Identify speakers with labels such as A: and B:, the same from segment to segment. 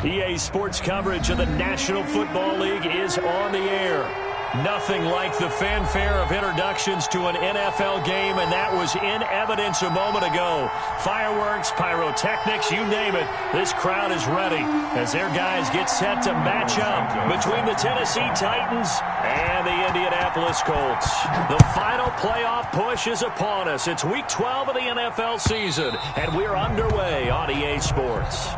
A: EA Sports coverage of the National Football League is on the air. Nothing like the fanfare of introductions to an NFL game, and that was in evidence a moment ago. Fireworks, pyrotechnics, you name it. This crowd is ready as their guys get set to match up between the Tennessee Titans and the Indianapolis Colts. The final playoff push is upon us. It's Week 12 of the NFL season, and we're underway on EA Sports.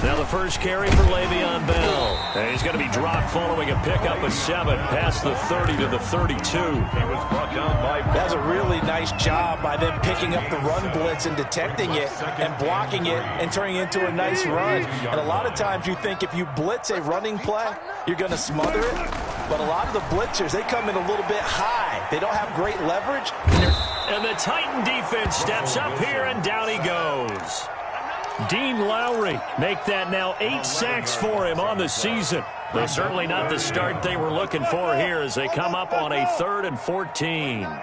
A: Now the first carry for Le'Veon Bell. And he's going to be dropped following a pickup of 7 past the 30 to the 32. He was brought down by...
B: That was a really nice job by them picking up the run blitz and detecting it and blocking it and turning it into a nice run. And a lot of times you think if you blitz a running play, you're going to smother it. But a lot of the blitzers, they come in a little bit high. They don't have great leverage.
A: And the Titan defense steps up here, and down he goes. Dean Lowry make that now 8 sacks for him on the season. But certainly not the start they were looking for here as they come up on a 3rd and 14. Out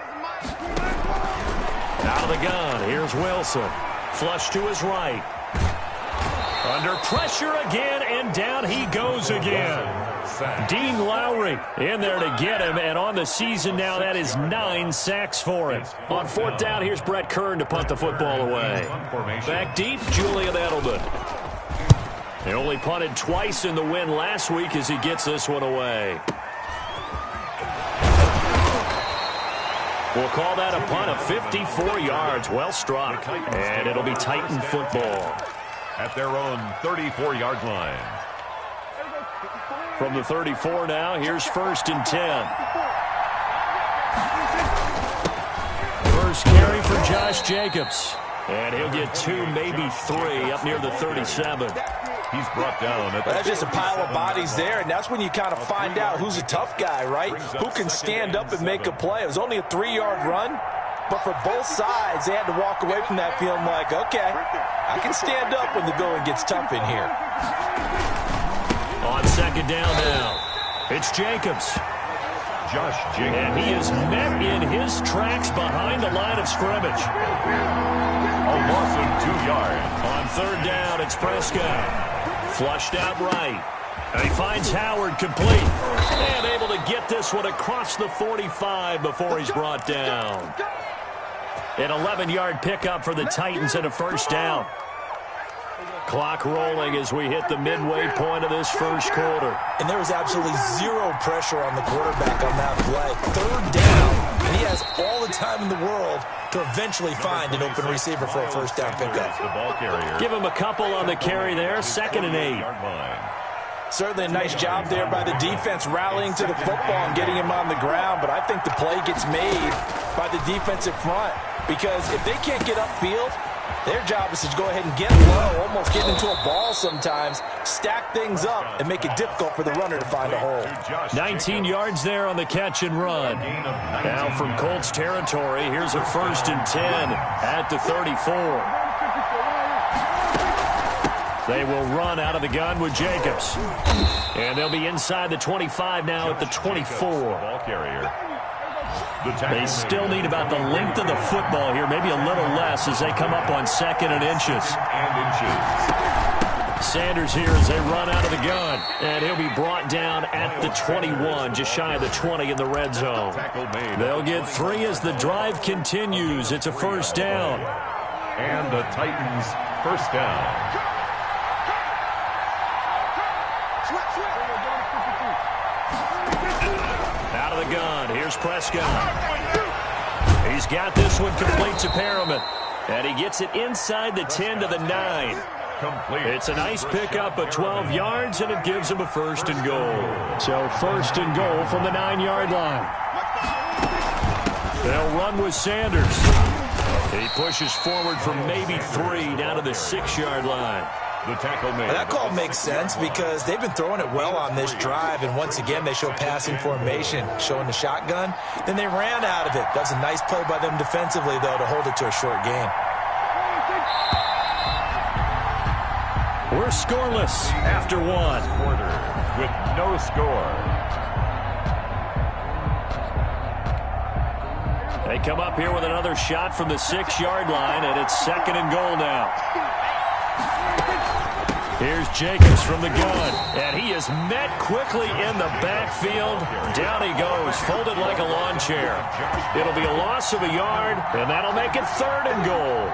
A: of the gun, here's Wilson. Flush to his right. Under pressure again, and down he goes again. Dean Lowry in there to get him, and on the season now, that is 9 sacks for him. On 4th down, here's Brett Kern to punt the football away. Back deep, Julian Edelman. He only punted twice in the win last week as he gets this one away. We'll call that a punt of 54 yards. Well struck, and it'll be Titan football.
C: At their own 34-yard line.
A: From the 34 now, here's 1st and 10. First carry for Josh Jacobs. And he'll get 2, maybe 3, up near the 37.
C: He's brought down.
B: That's just a pile of bodies there, and that's when you kind of find out who's a tough guy, right? Who can stand up and make a play. It was only a 3-yard run, but for both sides, they had to walk away from that feeling like, okay, I can stand up when the going gets tough in here.
A: On 2nd down now, it's Jacobs.
C: Josh Jacobs.
A: And he is met in his tracks behind the line of scrimmage.
C: A loss of 2 yards.
A: On 3rd down, it's Prescott. Flushed out right. And he finds Howard complete. And able to get this one across the 45 before he's brought down. An 11-yard pickup for the Titans and a 1st down. Clock rolling as we hit the midway point of this first quarter.
B: And there was absolutely 0 pressure on the quarterback on that play. 3rd down, and he has all the time in the world to eventually find an open receiver for a 1st down pickup.
C: The ball carrier.
A: Give him a couple on the carry there. 2nd and 8.
B: Certainly a nice job there by the defense rallying to the football and getting him on the ground, but I think the play gets made by the defensive front because if they can't get upfield, their job is to go ahead and get low, almost get into a ball sometimes, stack things up, and make it difficult for the runner to find a hole.
A: 19 yards there on the catch and run. Now from Colts territory, here's a 1st and 10 at the 34. They will run out of the gun with Jacobs. And they'll be inside the 25 now at the 24.
C: Ball carrier.
A: They still need about the length of the football here, maybe a little less as they come up on 2nd and inches. Sanders here as they run out of the gun. And he'll be brought down at the 21, just shy of the 20 in the red zone. They'll get 3 as the drive continues. It's a 1st down.
C: And the Titans' 1st down.
A: Out of the gun, here's Prescott. He's got this one complete to Perriman. And he gets it inside the 10 to the 9.
C: Complete.
A: It's a nice pickup of 12 yards, and it gives him a 1st and goal. So 1st and goal from the 9-yard line. They'll run with Sanders. He pushes forward for maybe 3 down to the 6-yard line.
C: The tackle made.
B: That call makes sense because they've been throwing it well on this drive, and once again they show passing formation, showing the shotgun. Then they ran out of it. That was a nice play by them defensively, though, to hold it to a short gain.
A: We're scoreless after 1.
C: Quarter with no score.
A: They come up here with another shot from the 6-yard line, and it's 2nd and goal now. Here's Jacobs from the gun, and he is met quickly in the backfield. Down he goes, folded like a lawn chair. It'll be a loss of a yard, and that'll make it 3rd and goal.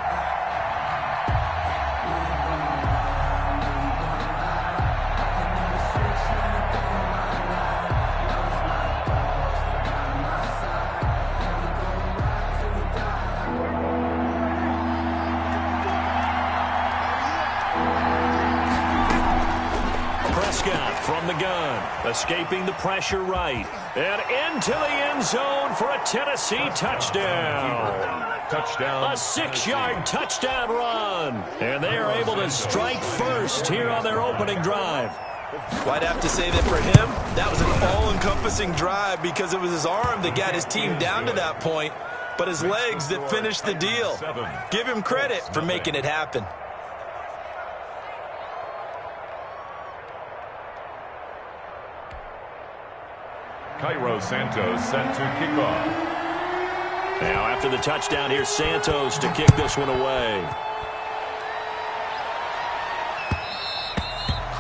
A: From the gun, escaping the pressure right, and into the end zone for a Tennessee touchdown.
C: Touchdown.
A: A 6-yard touchdown run, and they are able to strike first here on their opening drive.
B: Well, I'd have to say that for him, that was an all-encompassing drive because it was his arm that got his team down to that point, but his legs that finished the deal. Give him credit for making it happen.
C: Cairo Santos set to kick off.
A: Now after the touchdown, here's Santos to kick this one away.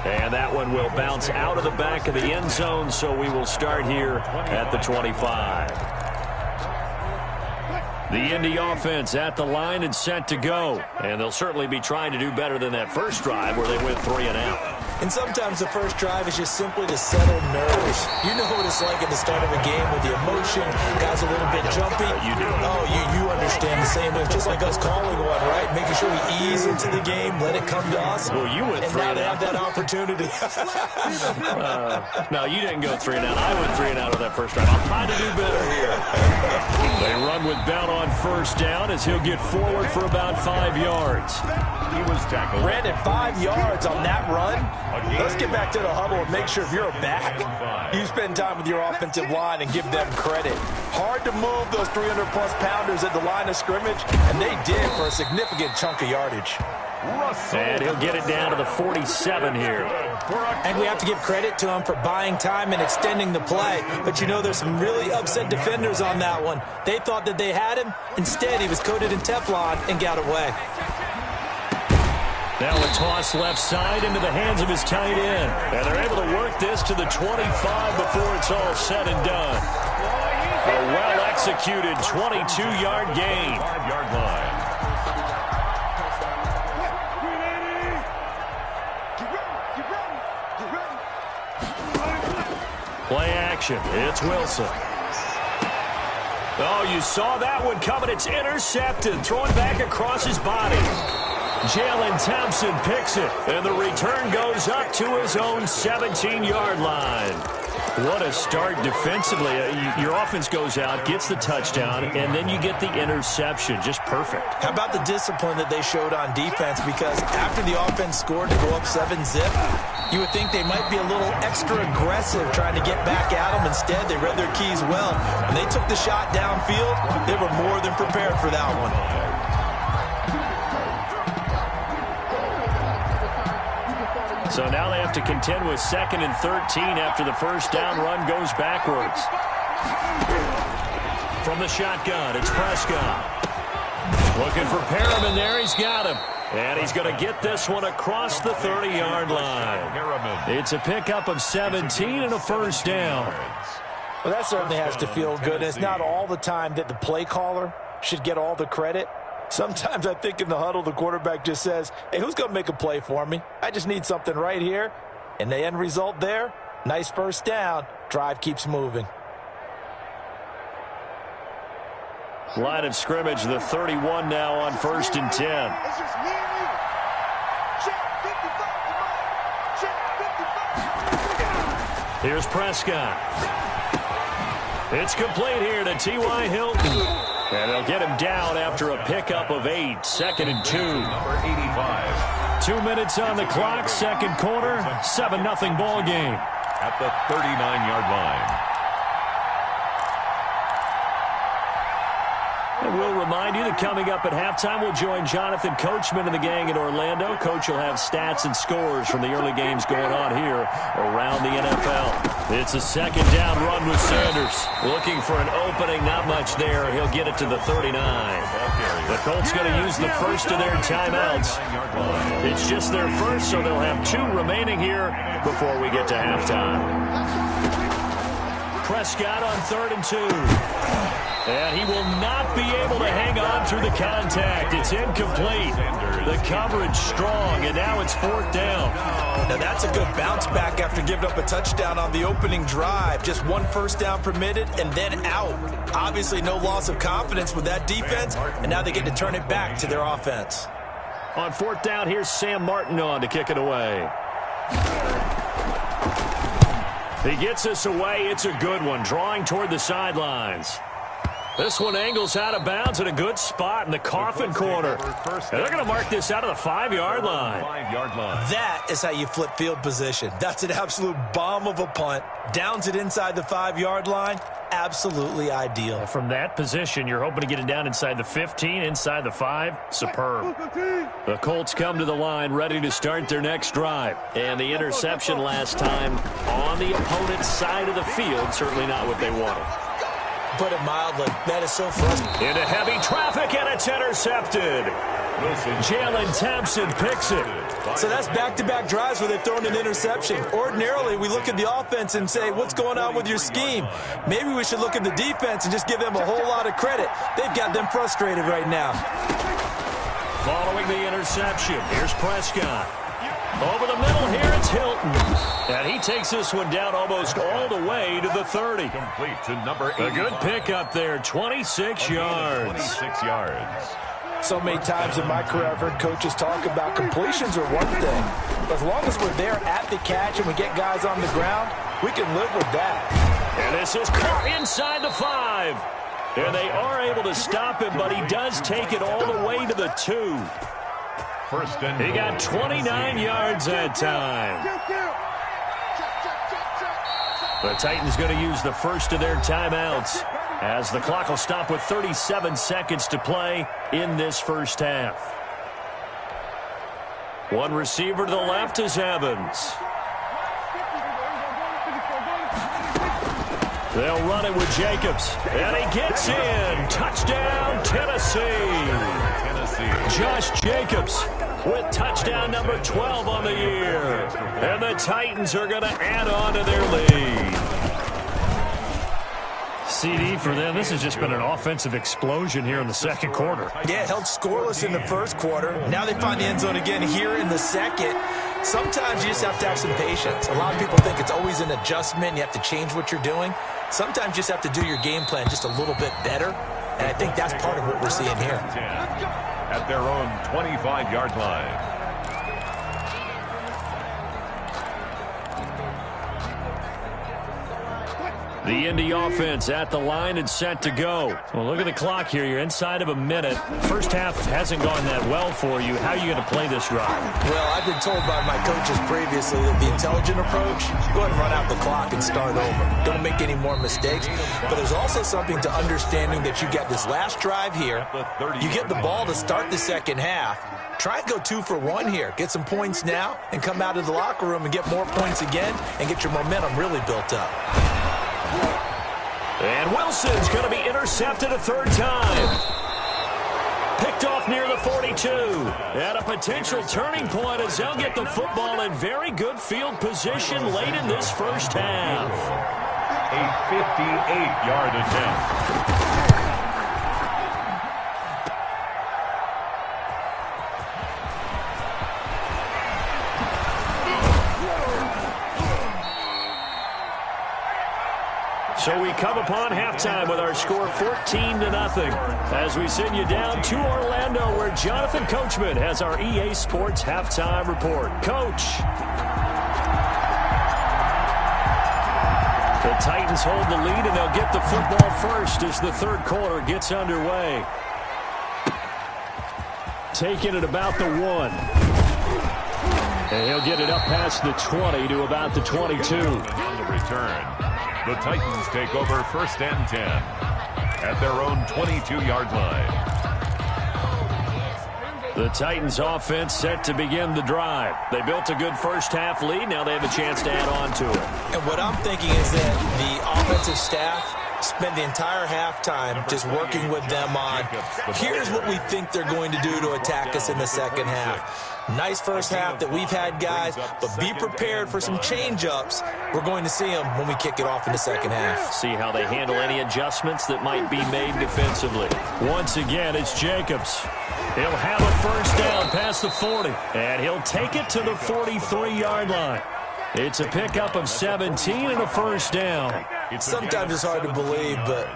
A: And that one will bounce out of the back of the end zone, so we will start here at the 25. The Indy offense at the line and set to go. And they'll certainly be trying to do better than that first drive where they went 3 and out.
B: And sometimes the first drive is just simply to settle nerves. You know what it's like at the start of a game with the emotion. Guys a little bit jumpy.
A: You do.
B: Oh, you understand the same way. Just like us calling one, right? Making sure we ease into the game, let it come to us.
A: Well, you went
B: and
A: 3
B: now
A: and
B: they
A: out.
B: have that opportunity.
A: No, you didn't go 3 and out. I went 3 and out of that first drive. I'm trying to do better here. They run with Bell on first down as he'll get forward for about 5 yards.
C: He was tackled.
B: Brandon, 5 yards on that run. Let's get back to the huddle and make sure if you're a back, you spend time with your offensive line and give them credit. Hard to move those 300-plus pounders at the line of scrimmage, and they did for a significant chunk of yardage.
A: And he'll get it down to the 47 here.
B: And we have to give credit to him for buying time and extending the play. But you know there's some really upset defenders on that one. They thought that they had him. Instead, he was coated in Teflon and got away.
A: Now a toss left side into the hands of his tight end. And they're able to work this to the 25 before it's all said and done. A well-executed 22-yard gain.
C: 5-yard line.
A: Play action. It's Wilson. Oh, you saw that one coming. It's intercepted. Thrown back across his body. Jalen Thompson picks it, and the return goes up to his own 17-yard line. What a start defensively. Your offense goes out, gets the touchdown, and then you get the interception. Just perfect.
B: How about the discipline that they showed on defense? Because after the offense scored to go up 7-zip, you would think they might be a little extra aggressive trying to get back at them. Instead, they read their keys well. When they took the shot downfield, they were more than prepared for that one.
A: So now they have to contend with 2nd and 13 after the first down run goes backwards. From the shotgun, it's Prescott. Looking for Perriman there. He's got him. And he's going to get this one across the 30-yard line. It's a pickup of 17 and a first down.
B: Well, that certainly has to feel good. It's not all the time that the play caller should get all the credit. Sometimes I think in the huddle, the quarterback just says, hey, who's going to make a play for me? I just need something right here. And the end result there, nice first down. Drive keeps moving.
A: Line of scrimmage, the 31 now on 1st and 10. Here's Prescott. It's complete here to T.Y. Hilton. And they'll get him down after a pickup of 8. 2nd and 2.
C: Number 85.
A: 2 minutes on the clock, second quarter, 7-0 ball game.
C: At the 39-yard line.
A: And we'll remind you that coming up at halftime, we'll join Jonathan Coachman and the gang in Orlando. Coach will have stats and scores from the early games going on here around the NFL. It's a second down run with Sanders. Looking for an opening, not much there. He'll get it to the 39. The Colts going to use the first of their timeouts. It's just their first, so they'll have 2 remaining here before we get to halftime. Prescott on 3rd and 2. And he will not be able to hang on through the contact. It's incomplete. The coverage strong, and now it's 4th down.
B: Now that's a good bounce back after giving up a touchdown on the opening drive. Just 1 first down permitted and then out. Obviously no loss of confidence with that defense, and now they get to turn it back to their offense.
A: On 4th down, here's Sam Martin on to kick it away. He gets us away. It's a good one, drawing toward the sidelines. This one angles out of bounds in a good spot in the coffin corner. And they're going to mark this out of the 5-yard line.
B: That is how you flip field position. That's an absolute bomb of a punt. Downs it inside the 5-yard line. Absolutely ideal.
A: From that position, you're hoping to get it down inside the 15, inside the 5. Superb. The Colts come to the line ready to start their next drive. And the interception last time on the opponent's side of the field, certainly not what they wanted.
B: Put it mildly, that is so frustrating.
A: Into heavy traffic, and it's intercepted. Jalen Thompson picks it.
B: So that's back-to-back drives where they've thrown an interception. Ordinarily, we look at the offense and say, what's going on with your scheme? Maybe we should look at the defense and just give them a whole lot of credit. They've got them frustrated right now.
A: Following the interception, here's Prescott. Over the middle here, it's Hilton. And he takes this one down almost all the way to the 30.
C: Complete to number 8.
A: A good pickup there, 26 yards.
C: 26 yards.
B: So many times in my career, I've heard coaches talk about completions are one thing. But as long as we're there at the catch and we get guys on the ground, we can live with that.
A: And this is caught inside the 5. And they are able to stop him, but he does take it all the way to the 2.
C: First and
A: he got 29 yards that time. The Titans going to use the first of their timeouts as the clock will stop with 37 seconds to play in this first half. One receiver to the left is Evans. They'll run it with Jacobs. And he gets in. Touchdown, Tennessee. Josh Jacobs with touchdown number 12 on the year. And the Titans are going to add on to their lead. CD for them. This has just been an offensive explosion here in the second quarter.
B: Yeah, held scoreless in the first quarter. Now they find the end zone again here in the second. Sometimes you just have to have some patience. A lot of people think it's always an adjustment. You have to change what you're doing. Sometimes you just have to do your game plan just a little bit better. And I think that's part of what we're seeing here.
C: At their own 25-yard line.
A: The Indy offense at the line and set to go. Well, look at the clock here. You're inside of a minute. First half hasn't gone that well for you. How are you going to play this drive?
B: Well, I've been told by my coaches previously that the intelligent approach, go ahead and run out the clock and start over. Don't make any more mistakes. But there's also something to understanding that you get this last drive here. You get the ball to start the second half. Try and go 2 for 1 here. Get some points now and come out of the locker room and get more points again and get your momentum really built up.
A: And Wilson's going to be intercepted a third time. Picked off near the 42. At a potential turning point as they'll get the football in very good field position late in this first half.
C: A 58-yard attempt.
A: So we come upon halftime with our score 14-0 as we send you down to Orlando where Jonathan Coachman has our EA Sports halftime report. Coach. The Titans hold the lead, and they'll get the football first as the third quarter gets underway. Taking it about the 1. And he'll get it up past the 20 to about the 22.
C: On the return, the Titans take over 1st and 10 at their own 22-yard line.
A: The Titans offense set to begin the drive. They built a good first half lead. Now they have a chance to add on to it.
B: And what I'm thinking is that the offensive staff spent the entire halftime just working with them on, here's what we think they're going to do to attack us in the second half. Nice first half that we've had, guys, but be prepared for some change-ups. We're going to see them when we kick it off in the second half.
A: See how they handle any adjustments that might be made defensively. Once again, it's Jacobs. He'll have a first down past the 40, and he'll take it to the 43-yard line. It's a pickup of 17 and a first down.
B: Sometimes it's hard to believe, but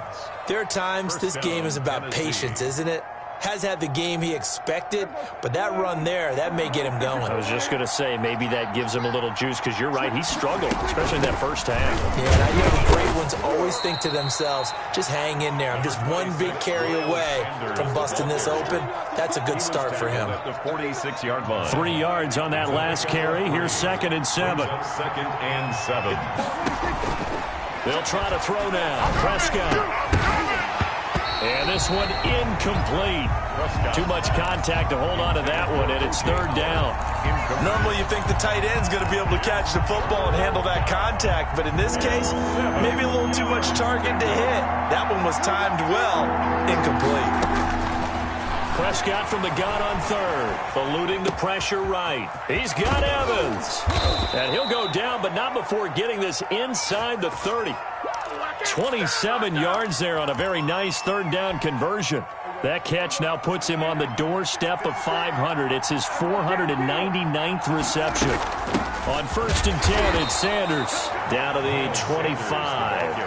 B: there are times this game is about patience, isn't it? Has had the game he expected, but that run there, that may get him going.
A: I was just going to say, maybe that gives him a little juice, because you're right, he struggled, especially in that first half.
B: Yeah, and I know the great ones always think to themselves, just hang in there. I'm just one big carry away from busting this open. That's a good start for him.
C: At the 46-yard line.
A: 3 yards on that last carry. Here's 2nd and 7.
C: 2nd and 7.
A: They'll try to throw now. Prescott. And this one incomplete. Too much contact to hold on to that one, and it's 3rd down.
B: Normally you think the tight end's going to be able to catch the football and handle that contact, but in this case, maybe a little too much target to hit. That one was timed well, incomplete.
A: Prescott from the gun on 3rd, eluding the pressure right. He's got Evans. And he'll go down, but not before getting this inside the 30. 27 yards there on a very nice 3rd down conversion. That catch now puts him on the doorstep of 500. It's his 499th reception. On 1st and 10, it's Sanders down to the 25.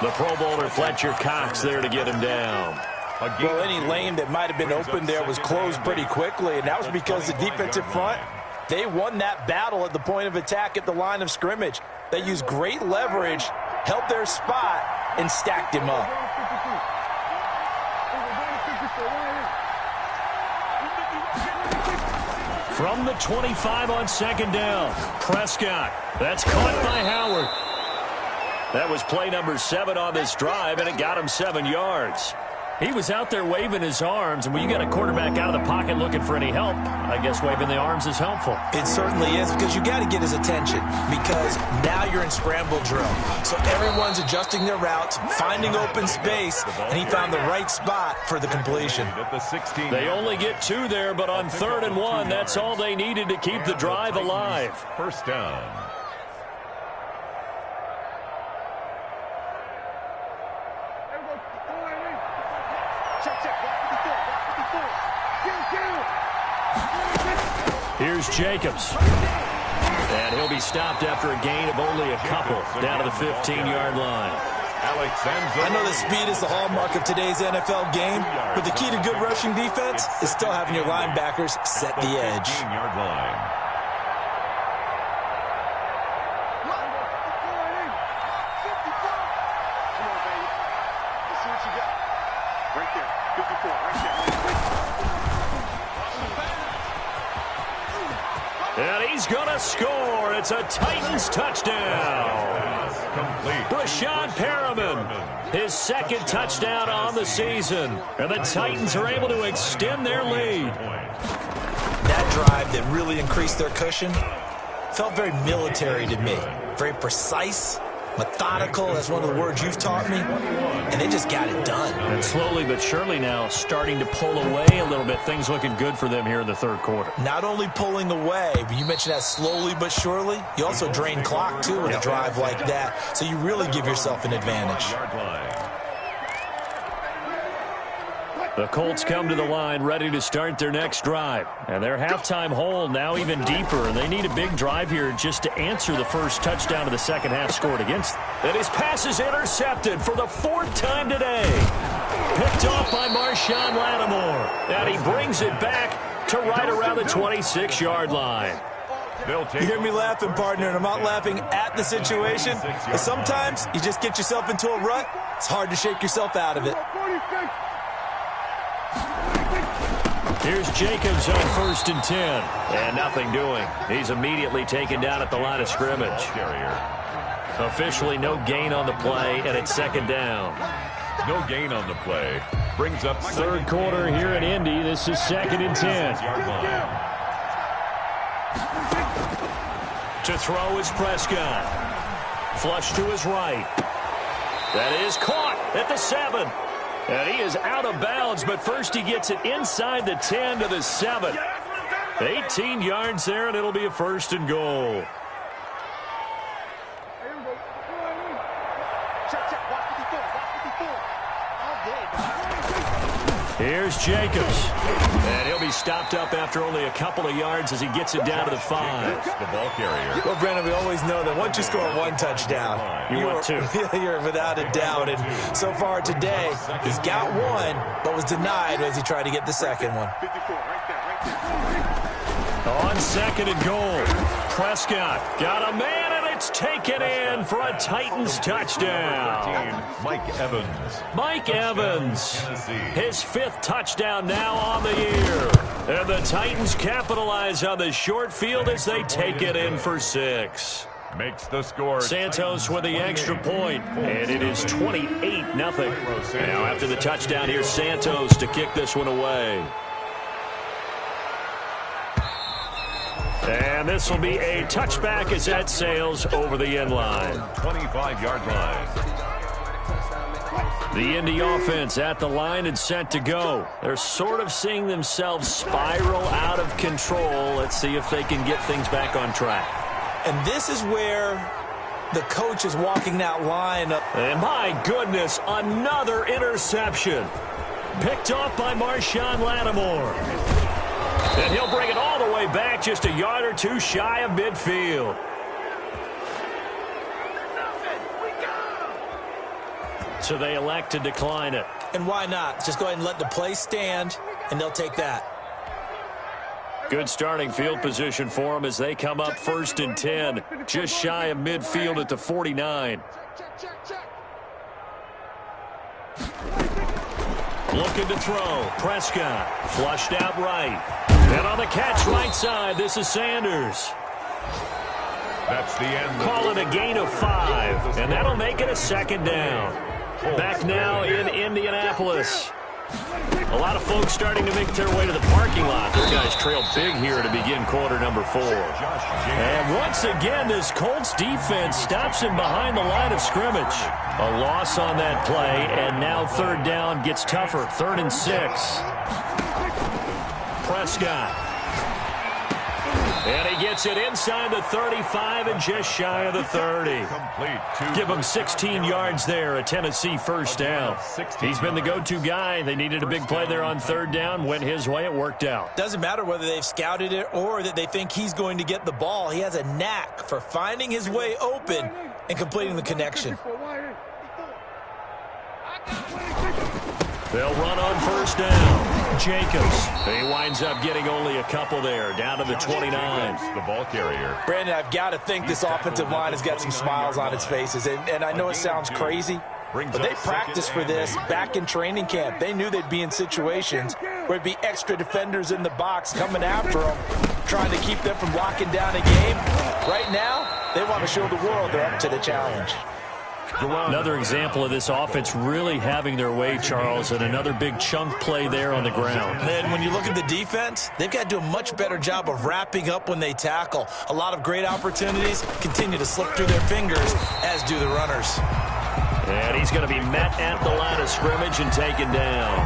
A: The Pro Bowler Fletcher Cox there to get him down.
B: Well, any lane that might have been open there was closed pretty quickly, and that was because the defensive front, they won that battle at the point of attack at the line of scrimmage. They used great leverage, held their spot, and stacked him up.
A: From the 25 on 2nd down, Prescott. That's caught by Howard. That was play number 7 on this drive, and it got him 7 yards. He was out there waving his arms, and when you got a quarterback out of the pocket looking for any help, I guess waving the arms is helpful.
B: It certainly is, because you got to get his attention, because now you're in scramble drill. So everyone's adjusting their routes, finding open space, and he found the right spot for the completion.
A: They only get 2 there, but on 3rd and 1, that's all they needed to keep the drive alive.
C: First down.
A: Here's Jacobs. And he'll be stopped after a gain of only a couple down to the 15-yard line.
B: I know that speed is the hallmark of today's NFL game, but the key to good rushing defense is still having your linebackers set the edge.
A: And he's going to score. It's a Titans touchdown.
C: Complete.
A: Brashad Perriman, his 2nd touchdown on the season. And the Titans are able to extend their lead.
B: That drive that really increased their cushion felt very military to me. Very precise, methodical, that's one of the words you've taught me, and they just got it done.
A: And slowly but surely now starting to pull away a little bit. Things looking good for them here in the 3rd quarter.
B: Not only pulling away, but you mentioned that slowly but surely, you also drain clock too with a drive like that, so you really give yourself an advantage.
A: The Colts come to the line ready to start their next drive. And their halftime hole now even deeper. And they need a big drive here just to answer the first touchdown of the second half scored against them. And his pass is intercepted for the 4th time today. Picked off by Marshawn Lattimore. And he brings it back to right around the 26-yard line.
C: They'll take
B: You hear me laughing, partner, and I'm not laughing at the situation. But sometimes you just get yourself into a rut. It's hard to shake yourself out of it.
A: Here's Jacobs on 1st and 10. And nothing doing. He's immediately taken down at the line of scrimmage. Officially no gain on the play, and it's 2nd down.
C: No gain on the play. Brings up
A: 3rd quarter here in Indy. This is 2nd and 10. To throw is Prescott. Flush to his right. That is caught at the 7. And he is out of bounds, but first he gets it inside the 10 to the 7. 18 yards there, and it'll be a 1st and goal. Here's Jacobs. And he'll be stopped up after only a couple of yards as he gets it down to the 5.
C: The ball carrier.
B: Well, Brandon, we always know that once you score 1 touchdown, you're without a doubt. And so far today, he's got 1, but was denied as he tried to get the 2nd one.
A: On 2nd and goal, Prescott got a man, and it's taken in for a Titans touchdown.
C: Mike Evans.
A: Mike Evans, his 5th touchdown now on the year. And the Titans capitalize on the short field as they take it in for 6.
C: Makes the score.
A: Santos with the extra point, and it is 28-0. Now after the touchdown, here's Santos to kick this one away. And this will be a touchback as that sails over the end line.
C: 25-yard line.
A: The Indy offense at the line and set to go. They're sort of seeing themselves spiral out of control. Let's see if they can get things back on track.
B: And this is where the coach is walking that line up.
A: And my goodness, another interception. Picked off by Marshawn Lattimore. And he'll bring it all the way back just a yard or 2 shy of midfield. So they elect to decline it.
B: And why not? Just go ahead and let the play stand, and they'll take that.
A: Good starting field position for them as they come up 1st and 10. Just shy of midfield at the 49. Looking to throw. Prescott flushed out right. And on the catch right side, this is Sanders.
C: That's the end.
A: Call it a gain of 5, and that'll make it a 2nd down. Back now in Indianapolis. A lot of folks starting to make their way to the parking lot. Their guys trail big here to begin quarter number 4. And once again, this Colts defense stops him behind the line of scrimmage. A loss on that play, and now 3rd down gets tougher. 3rd and 6. Prescott. And he gets it inside the 35 and just shy of the 30. Give him 16 yards there, a Tennessee 1st down. He's been the go-to guy. They needed a big play there on 3rd down. Went his way. It worked out.
B: Doesn't matter whether they've scouted it or that they think he's going to get the ball. He has a knack for finding his way open and completing the connection.
A: They'll run on 1st down. Jacobs. He winds up getting only a couple there, down to the 29.
C: The ball carrier.
B: Brandon, I've got to think this offensive line has got some smiles on its faces. And I know it sounds crazy, but they practiced for this back in training camp. They knew they'd be in situations where there'd be extra defenders in the box coming after them, trying to keep them from locking down a game. Right now, they want to show the world they're up to the challenge.
A: Another example of this offense really having their way, Charles, and another big chunk play there on the ground.
B: And when you look at the defense, they've got to do a much better job of wrapping up when they tackle. A lot of great opportunities continue to slip through their fingers, as do the runners.
A: And he's going to be met at the line of scrimmage and taken down.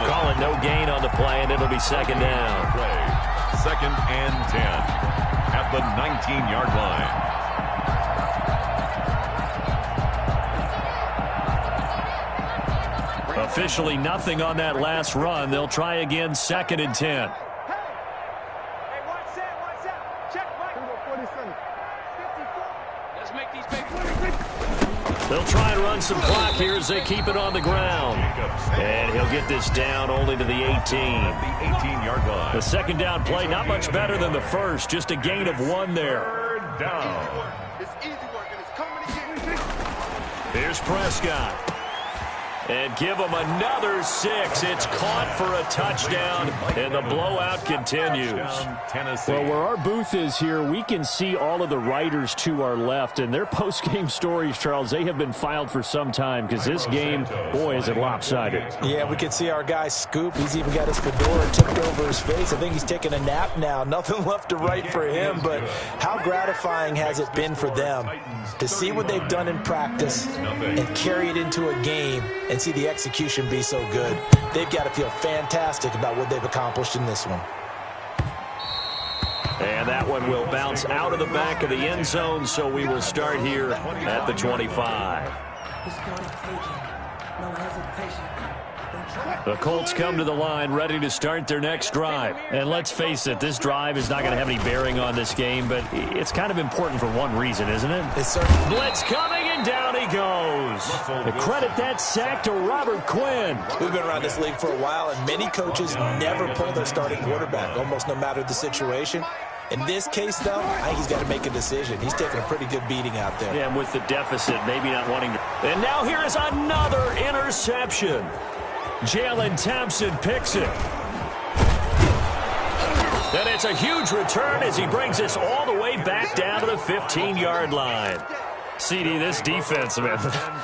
A: Call it no gain on the play, and it'll be 2nd down.
C: 2nd and 10 at the 19-yard line.
A: Officially nothing on that last run. They'll try again 2nd and 10. They'll try and run some clock here as they keep it on the ground. And he'll get this down only to the 18.
C: The 18-yard line.
A: The second down play, not much better than the first. Just a gain of 1 there.
C: Third down.
A: Here's Prescott. And give him another 6. It's caught for a touchdown, and the blowout continues.
D: Well, where our booth is here, we can see all of the writers to our left, and their post-game stories, Charles, they have been filed for some time because this game, boy, is it lopsided.
B: Yeah, we can see our guy Scoop. He's even got his fedora tipped over his face. I think he's taking a nap now. Nothing left to write for him, but how gratifying has it been for them to see what they've done in practice and carry it into a game and see the execution be so good. They've got to feel fantastic about what they've accomplished in this one.
A: And that one will bounce out of the back of the end zone, so we will start here at the 25. The Colts come to the line ready to start their next drive. And let's face it, this drive is not going to have any bearing on this game, but it's kind of important for one reason, isn't it?
B: It's certainly.
A: Blitz coming, and down he goes. The credit that sack to Robert Quinn.
B: We've been around this league for a while, and many coaches never pull their starting quarterback, almost no matter the situation. In this case, though, I think he's got to make a decision. He's taking a pretty good beating out there.
A: Yeah, and with the deficit, maybe not wanting to. And now here is another interception. Jalen Thompson picks it. And it's a huge return as he brings us all the way back down to the 15-yard line. CD, this defense, man,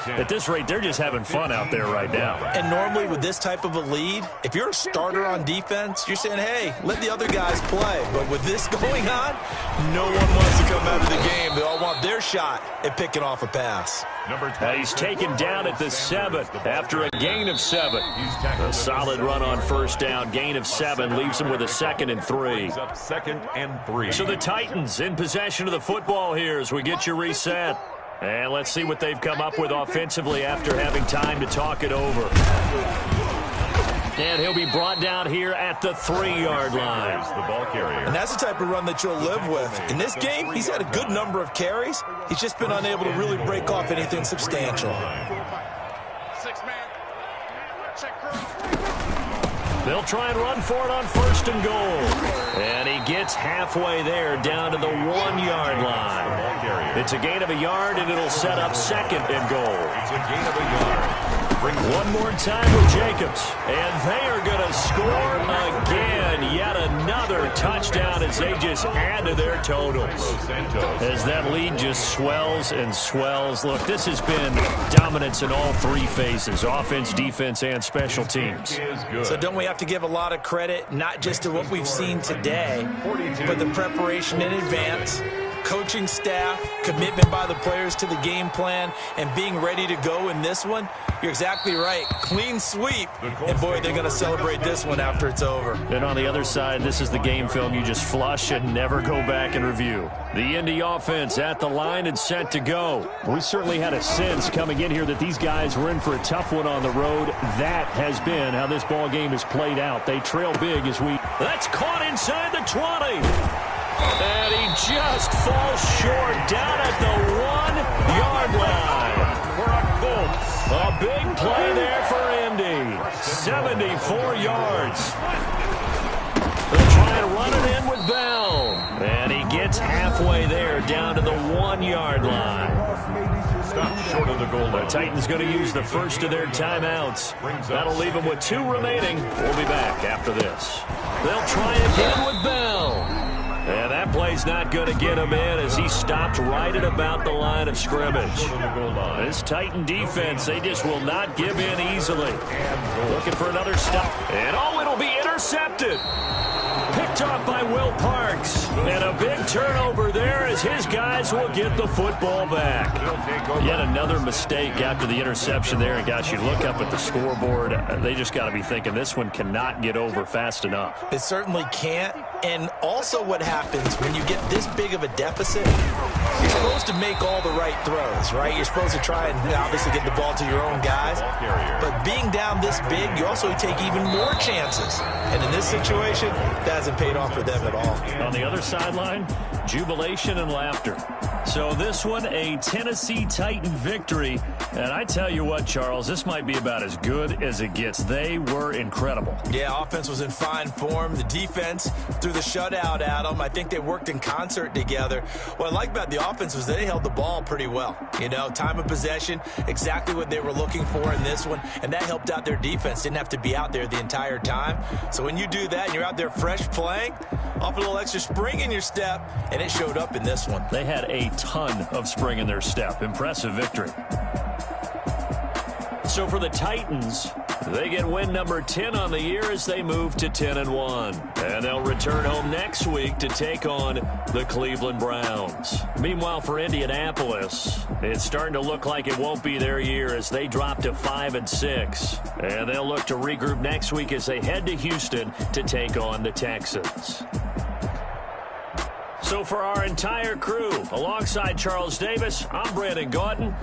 A: at this rate, they're just having fun out there right now.
B: And normally with this type of a lead, if you're a starter on defense, you're saying, hey, let the other guys play. But with this going on, no one wants to come out of the game. They all want their shot at picking off a pass.
A: He's taken down at the 7 after a gain of 7. A solid run on first down. Gain of 7 leaves him with a 2nd and 3.
C: Second and 3.
A: So the Titans in possession of the football here as we get you reset. And let's see what they've come up with offensively after having time to talk it over. And he'll be brought down here at the 3-yard line.
C: The ball carrier.
B: And that's the type of run that you'll live with. In this game, he's had a good number of carries. He's just been unable to really break off anything substantial.
A: They'll try and run for it on 1st and goal. And he gets halfway there down to the 1-yard line. It's a gain of a yard, and it'll set up 2nd and goal.
C: It's a gain of a yard.
A: One more time with Jacobs. And they are going to score again. Yet another touchdown as they just add to their totals. As that lead just swells and swells. Look, this has been dominance in all 3 phases. Offense, defense, and special teams.
B: So don't we have to give a lot of credit, not just to what we've seen today, but the preparation in advance, coaching staff, commitment by the players to the game plan, and being ready to go in this one? You're exactly right. Clean sweep. And, boy, they're going to celebrate this one after it's over.
A: And on the other side, this is the game film you just flush and never go back and review. The Indy offense at the line and set to go. We certainly had a sense coming in here that these guys were in for a tough one on the road. That has been how this ball game has played out. They trail big as we... That's caught inside the 20. And he just falls short down at the 1-yard line. A big play there for Indy. 74 yards. They'll try and run it in with Bell. And he gets halfway there down to the 1-yard line.
C: Stop short of the goal line.
A: The Titans going to use the first of their timeouts. That'll leave them with 2 remaining. We'll be back after this. They'll try again with Bell. And that play's not going to get him in as he stopped right at about the line of scrimmage. This Titan defense, they just will not give in easily. Looking for another stop. And, oh, it'll be intercepted. Picked off by Will Parks. And a big turnover there as his guys will get the football back. Yet another mistake after the interception there. And, gosh, you look up at the scoreboard, they just got to be thinking this one cannot get over fast enough.
B: It certainly can't. And also what happens when you get this big of a deficit, You're supposed to make all the right throws, right? You're supposed to try and obviously get the ball to your own guys. But being down this big, you also take even more chances. And in this situation, that hasn't paid off for them at all.
A: On the other sideline, jubilation and laughter. So this one, a Tennessee Titan victory. And I tell you what, Charles, this might be about as good as it gets. They were incredible.
B: Yeah, offense was in fine form. The defense threw the shutout at them. I think they worked in concert together. What I like about the offense was they held the ball pretty well. You know, time of possession, exactly what they were looking for in this one. And that helped out their defense. Didn't have to be out there the entire time. So when you do that and you're out there fresh playing, off a little extra spring in your step, and it showed up in this one.
A: They had a ton of spring in their step. Impressive victory. So for the Titans, they get win number 10 on the year as they move to 10-1. And they'll return home next week to take on the Cleveland Browns. Meanwhile, for Indianapolis, it's starting to look like it won't be their year as they drop to 5-6. And they'll look to regroup next week as they head to Houston to take on the Texans. So for our entire crew, alongside Charles Davis, I'm Brandon Gauton.